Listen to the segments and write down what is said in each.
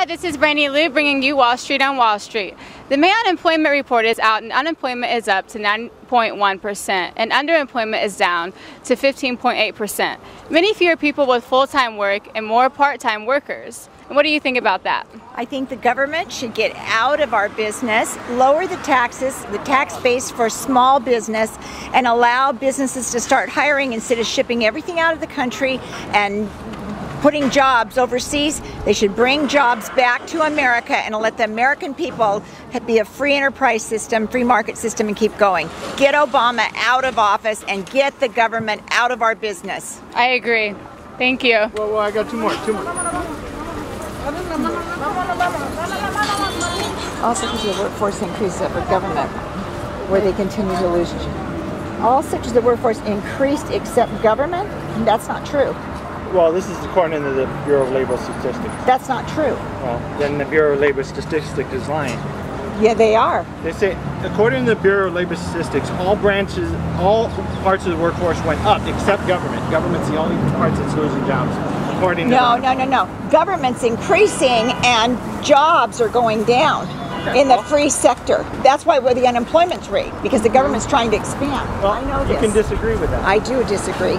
Hi, this is Brandy Liu bringing you Wall Street on Wall Street. The May unemployment report is out and unemployment is up to 9.1% and underemployment is down to 15.8%. Many fewer people with full-time work and more part-time workers. And what do you think about that? I think the government should get out of our business, lower the taxes, the tax base for small business, and allow businesses to start hiring instead of shipping everything out of the country and putting jobs overseas. They should bring jobs back to America and let the American people be a free enterprise system, free market system, and keep going. Get Obama out of office and get the government out of our business. I agree. Thank you. Well, I got two more. Also, because of the workforce increase of the government, where they continue to lose. All sectors of the workforce increased except government? That's not true. Well, this is according to the Bureau of Labor Statistics. That's not true. Well, then the Bureau of Labor Statistics is lying. Yeah, they are. They say, according to the Bureau of Labor Statistics, all parts of the workforce went up except government. Government's the only part that's losing jobs. According to No. Government's increasing and jobs are going down in the free sector. That's why we're the unemployment rate, because the government's trying to expand. Well, I know this. You can disagree with that. I do disagree.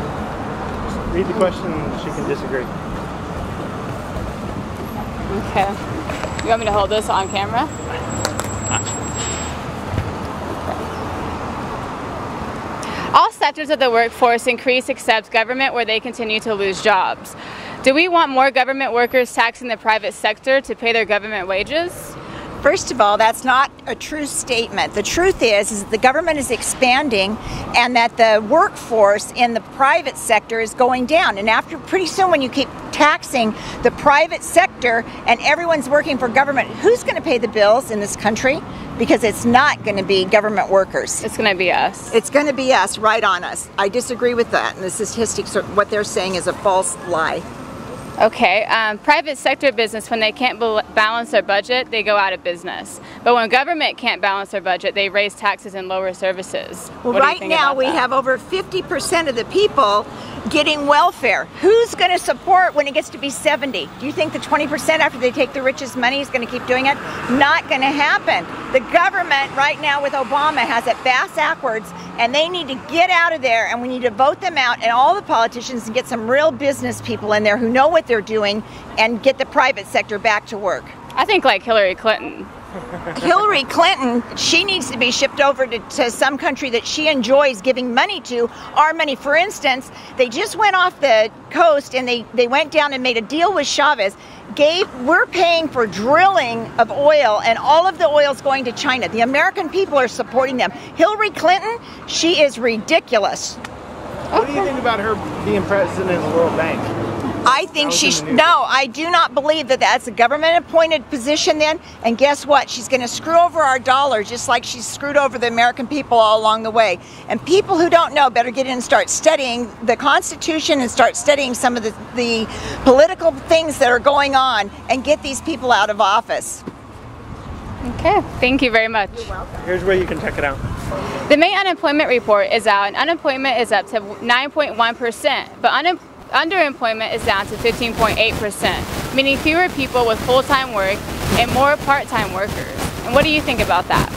Read the question and she can disagree. Okay. You want me to hold this on camera? All sectors of the workforce increase except government, where they continue to lose jobs. Do we want more government workers taxing the private sector to pay their government wages? First of all, that's not a true statement. The truth is that the government is expanding and that the workforce in the private sector is going down. And after pretty soon, when you keep taxing the private sector and everyone's working for government, who's going to pay the bills in this country? Because it's not going to be government workers. It's going to be us. It's going to be us, right on us. I disagree with that. And the statistics, what they're saying is a false lie. Okay, private sector business, when they can't balance their budget, they go out of business. But when government can't balance their budget, they raise taxes and lower services. Well, right now we have over 50% of the people getting welfare. Who's going to support when it gets to be 70? Do you think the 20% after they take the richest money is going to keep doing it? Not going to happen. The government right now with Obama has it bass backwards, and they need to get out of there, and we need to vote them out, and all the politicians, and get some real business people in there who know what they're doing and get the private sector back to work. I think like Hillary Clinton. Hillary Clinton, she needs to be shipped over to some country that she enjoys giving money to. Our money, for instance, they just went off the coast and they went down and made a deal with Chavez. We're paying for drilling of oil, and all of the oil's going to China. The American people are supporting them. Hillary Clinton, she is ridiculous. What do you think about her being president of the World Bank? I think I do not believe that that's a government-appointed position then, and guess what? She's going to screw over our dollar just like she's screwed over the American people all along the way. And people who don't know better get in and start studying the Constitution and start studying some of the political things that are going on and get these people out of office. Okay, thank you very much. You're welcome. Here's where you can check it out. The May unemployment report is out, and unemployment is up to 9.1%, but underemployment is down to 15.8%, meaning fewer people with full-time work and more part-time workers. And what do you think about that?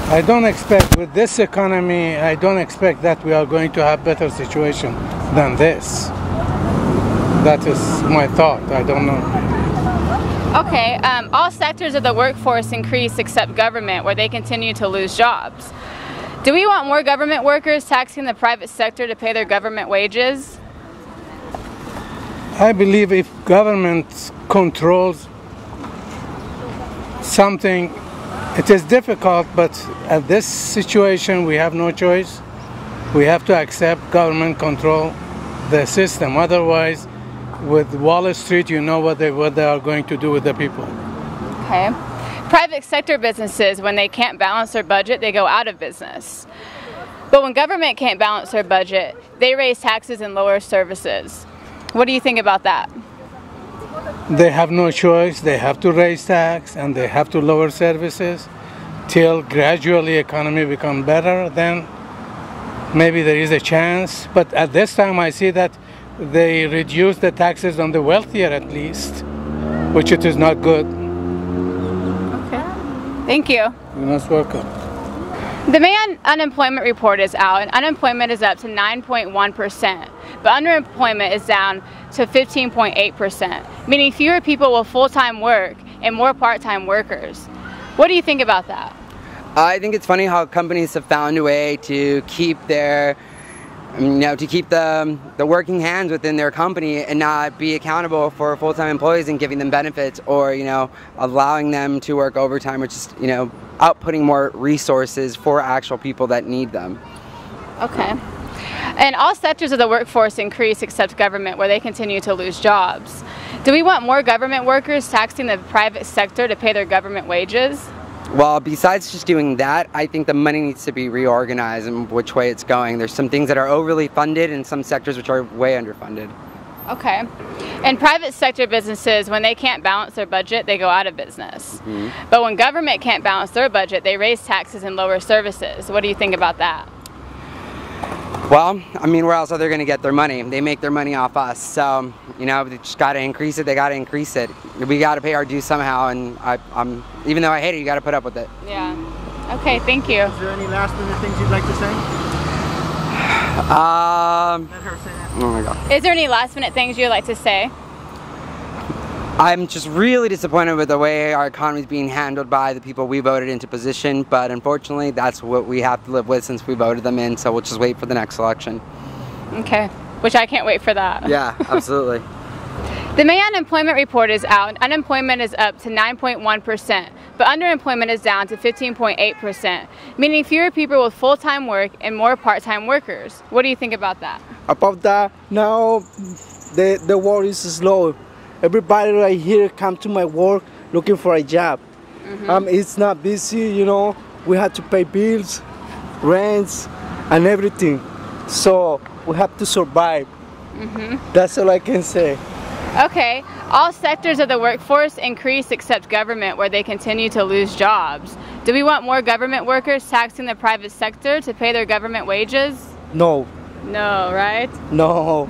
I don't expect, with this economy, I don't expect that we are going to have better situation than this. That is my thought. I don't know. Okay, all sectors of the workforce increase except government, where they continue to lose jobs. Do we want more government workers taxing the private sector to pay their government wages? I believe if government controls something, it is difficult, but at this situation we have no choice. We have to accept government control the system. Otherwise, with Wall Street, you know what they are going to do with the people. Okay. Private sector businesses, when they can't balance their budget, they go out of business. But when government can't balance their budget, they raise taxes and lower services. What do you think about that? They have no choice. They have to raise tax and they have to lower services till gradually economy become better. Then maybe there is a chance. But at this time I see that they reduce the taxes on the wealthier at least. which it is not good. Okay. Thank you. You're most welcome. The May unemployment report is out, and unemployment is up to 9.1%, but underemployment is down to 15.8%, meaning fewer people with full-time work and more part-time workers. What do you think about that? I think it's funny how companies have found a way to keep their, to keep the working hands within their company and not be accountable for full-time employees and giving them benefits, or allowing them to work overtime, or just outputting more resources for actual people that need them. Okay. And all sectors of the workforce increase except government, where they continue to lose jobs. Do we want more government workers taxing the private sector to pay their government wages? Well, besides just doing that, I think the money needs to be reorganized and which way it's going. There's some things that are overly funded and some sectors which are way underfunded. Okay. And private sector businesses, when they can't balance their budget, they go out of business. Mm-hmm. But when government can't balance their budget, they raise taxes and lower services. What do you think about that? Well, where else are they going to get their money? They make their money off us. So, they just got to increase it. They got to increase it. We got to pay our dues somehow. And even though I hate it, you got to put up with it. Yeah. Okay. Thank you. Is there any last minute things you'd like to say? Let her say that. Oh my God. Is there any last minute things you'd like to say? I'm just really disappointed with the way our economy is being handled by the people we voted into position, but unfortunately that's what we have to live with since we voted them in, so we'll just wait for the next election. Okay, which I can't wait for that. Yeah, absolutely. The May unemployment report is out, and unemployment is up to 9.1%, but underemployment is down to 15.8%, meaning fewer people with full-time work and more part-time workers. What do you think about that? About that, now the world is slow. Everybody right here come to my work looking for a job. Mm-hmm. It's not busy, we have to pay bills, rents, and everything. So we have to survive. Mm-hmm. That's all I can say. Okay, all sectors of the workforce increase except government, where they continue to lose jobs. Do we want more government workers taxing the private sector to pay their government wages? No. No, right? No.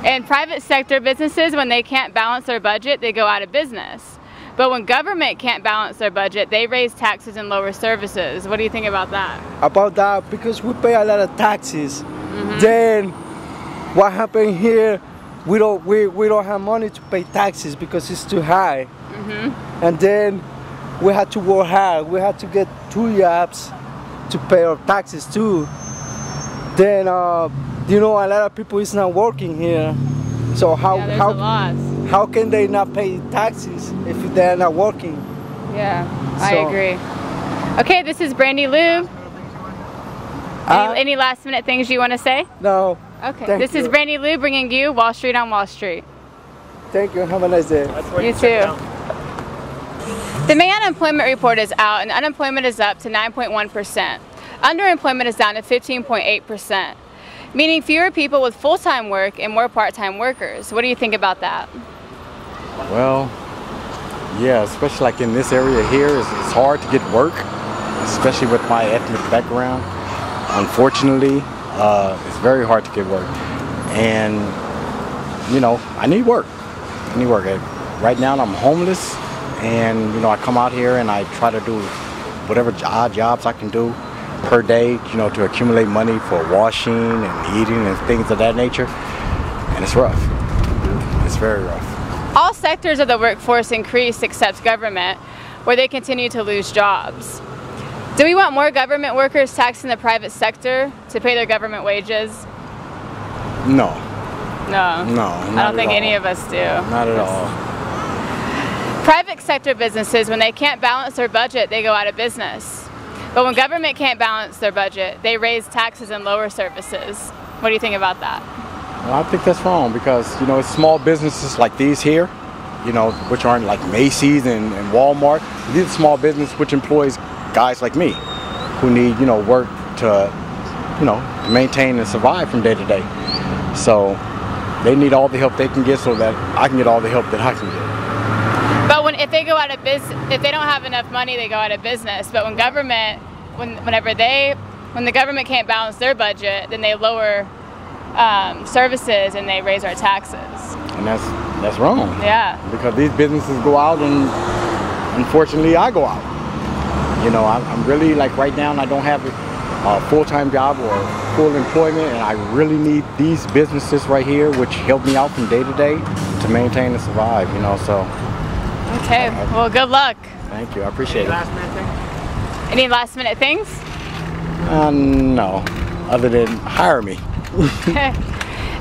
And private sector businesses, when they can't balance their budget, they go out of business. But when government can't balance their budget, they raise taxes and lower services. What do you think about that? About that, because we pay a lot of taxes. Mm-hmm. Then what happened here, we don't have money to pay taxes because it's too high. Mm-hmm. And then we had to work hard. We had to get 2 jobs to pay our taxes too. Then a lot of people is not working here. So how can they not pay taxes if they're not working? Yeah, I agree. Okay, this is Brandy Lou. Any last minute things you want to say? No. Okay, this is Brandy Lou bringing you Wall Street on Wall Street. Thank you. Have a nice day. You too. The May unemployment report is out, and unemployment is up to 9.1%. Underemployment is down to 15.8%, meaning fewer people with full-time work and more part-time workers. What do you think about that? Well, yeah, especially like in this area here, it's hard to get work, especially with my ethnic background. Unfortunately, it's very hard to get work. And, I need work. Right now I'm homeless, and, I come out here and I try to do whatever odd jobs I can do per day, to accumulate money for washing and eating and things of that nature. And it's rough. It's very rough. All sectors of the workforce increase except government, where they continue to lose jobs. Do we want more government workers taxing the private sector to pay their government wages? No. No. No. I don't think any of us do. Not at all. Private sector businesses, when they can't balance their budget, they go out of business. But when government can't balance their budget, they raise taxes and lower services. What do you think about that? Well, I think that's wrong because, it's small businesses like these here, which aren't like Macy's and Walmart. These are small businesses which employs guys like me who need, work to, to maintain and survive from day to day. So they need all the help they can get so that I can get all the help that I can get. But if they go out of business, if they don't have enough money, they go out of business. But when the government can't balance their budget, then they lower services and they raise our taxes. And that's That's wrong. Yeah. Because these businesses go out and unfortunately I go out. You know, I'm really like right now I don't have a full-time job or full employment, and I really need these businesses right here which help me out from day to day to maintain and survive, you know, so. Okay, well, good luck. Thank you, I appreciate it. Last minute thing? Any last minute things? No, other than hire me.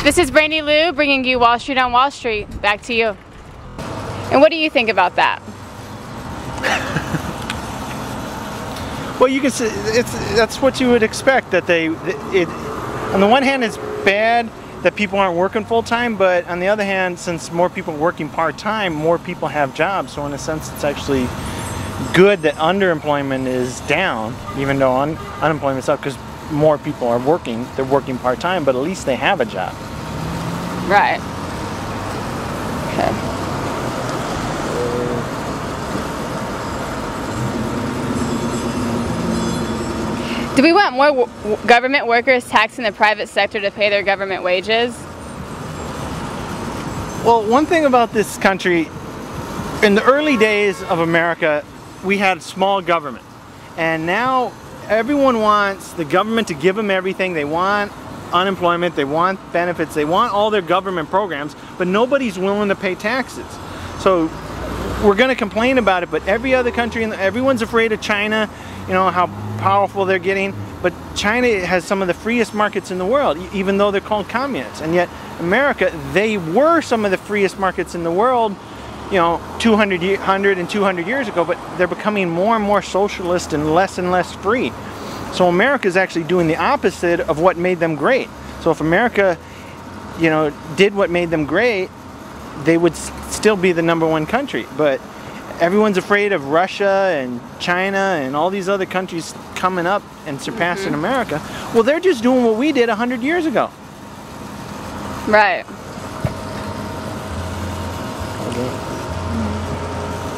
This is Brandy Lou bringing you Wall Street on Wall Street. Back to you. And what do you think about that? Well, you can see that's what you would expect, that on the one hand it's bad that people aren't working full time, but on the other hand, since more people are working part time, more people have jobs. So in a sense, it's actually good that underemployment is down, even though unemployment's up, because more people are working. They're working part time, but at least they have a job. Right. Okay. Do we want more government workers taxing the private sector to pay their government wages? Well, one thing about this country, in the early days of America, we had small government. And now everyone wants the government to give them everything. They want unemployment, they want benefits, they want all their government programs, but nobody's willing to pay taxes. So we're going to complain about it, but every other country, everyone's afraid of China, you know, how powerful they're getting, but China has some of the freest markets in the world, even though they're called communists. And yet America, they were some of the freest markets in the world, you know, 200 and 200 years ago, but they're becoming more and more socialist and less free. So America is actually doing the opposite of what made them great. So if America, you know, did what made them great, they would still be the #1 country. But everyone's afraid of Russia and China and all these other countries coming up and surpassing America. Well, they're just doing what we did 100 years ago. Right.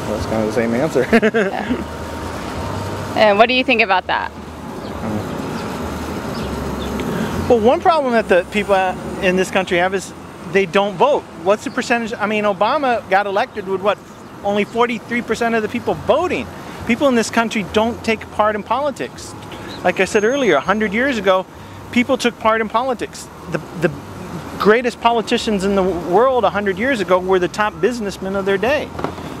Well, it's kind of the same answer. Yeah. And what do you think about that? Well, one problem that the people in this country have is they don't vote. What's the percentage? I mean, Obama got elected with what? Only 43% of the people voting. People in this country don't take part in politics. Like I said earlier, 100 years ago, people took part in politics. The greatest politicians in the world 100 years ago were the top businessmen of their day.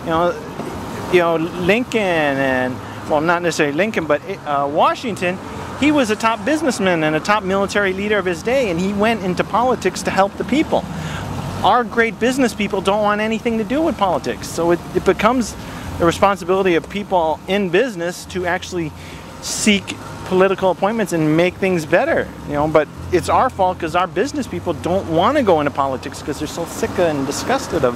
You know, Lincoln and, well, not necessarily Lincoln, but Washington, he was a top businessman and a top military leader of his day, and he went into politics to help the people. Our great business people don't want anything to do with politics, so it becomes the responsibility of people in business to actually seek political appointments and make things better, you know. But it's our fault because our business people don't want to go into politics because they're so sick and disgusted of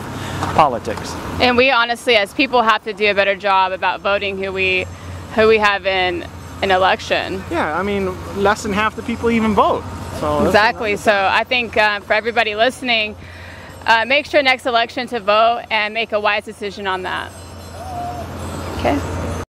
politics. And we honestly, as people, have to do a better job about voting who we have in an election. Yeah, I mean, less than half the people even vote. So exactly. So I think for everybody listening, make sure next election to vote and make a wise decision on that. Okay.